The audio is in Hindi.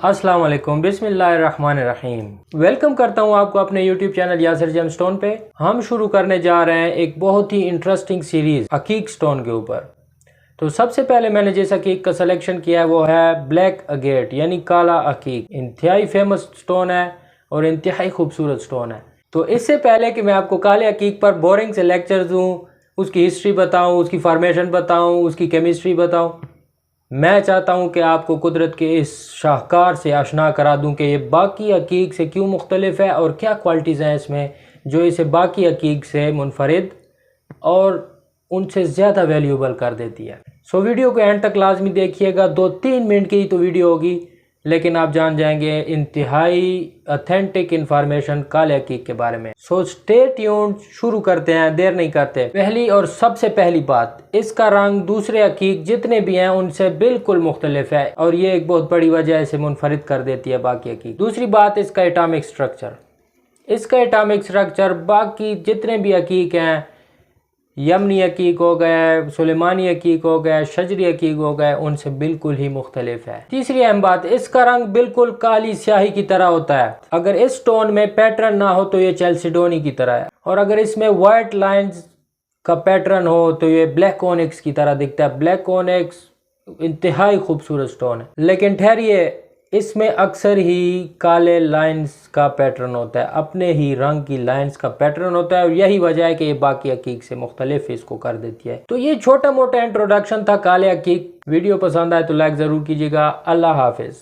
अस्सलाम वालेकुम, बिस्मिल्लाहिर्रहमानिर्रहीम। वेलकम करता हूँ आपको अपने यूट्यूब चैनल यासिर जेमस्टोन पे। हम शुरू करने जा रहे हैं एक बहुत ही इंटरेस्टिंग सीरीज अकीक स्टोन के ऊपर। तो सबसे पहले मैंने जिस अकीक का सिलेक्शन किया है वो है ब्लैक अगेट यानी काला अकीक। इंतहाई फेमस स्टोन है और इंतहाई खूबसूरत स्टोन है। तो इससे पहले कि मैं आपको काले अकीक पर बोरिंग से लेक्चर दूँ, उसकी हिस्ट्री बताऊँ, उसकी फॉर्मेशन बताऊँ, उसकी केमिस्ट्री बताऊँ, मैं चाहता हूं कि आपको कुदरत के इस शाहकार से आशना करा दूं कि ये बाकी अकीक से क्यों मुख्तलिफ है और क्या क्वालिटीज़ हैं इसमें जो इसे बाकी अकीक से मुनफरिद और उनसे ज़्यादा वैल्यूबल कर देती है। सो वीडियो को एंड तक लाजमी देखिएगा। 2-3 मिनट की ही तो वीडियो होगी, लेकिन आप जान जाएंगे इंतहाई ऑथेंटिक इंफॉर्मेशन काले अकीक के बारे में। सो स्टे ट्यून्ड, शुरू करते हैं, देर नहीं करते। पहली और सबसे पहली बात, इसका रंग दूसरे अकीक जितने भी हैं उनसे बिल्कुल मुख्तलिफ है और ये एक बहुत बड़ी वजह इसे मुनफरिद कर देती है बाकी अकीक। दूसरी बात, इसका एटॉमिक स्ट्रक्चर। इसका एटॉमिक स्ट्रक्चर बाकी जितने भी अकीक हैं, यमनी अकीक हो गए, सुलेमानी अकीक हो गए, शजरी अकीक हो गए, उनसे बिल्कुल ही मुख्तलिफ है। तीसरी अहम बात, इसका रंग बिल्कुल काली स्याही की तरह होता है। अगर इस स्टोन में पैटर्न ना हो तो ये चेल्सिडोनी की तरह है, और अगर इसमें वाइट लाइंस का पैटर्न हो तो ये ब्लैक ओनिक्स की तरह दिखता है। ब्लैक ओनिक्स इंतहाई खूबसूरत स्टोन है, लेकिन ठहरिए, इसमें अक्सर ही काले लाइंस का पैटर्न होता है, अपने ही रंग की लाइंस का पैटर्न होता है, और यही वजह है कि ये बाकी अकीक से मुख्तलिफ इसको कर देती है। तो ये छोटा मोटा इंट्रोडक्शन था काले अकीक। वीडियो पसंद आए तो लाइक ज़रूर कीजिएगा। अल्लाह हाफिज़।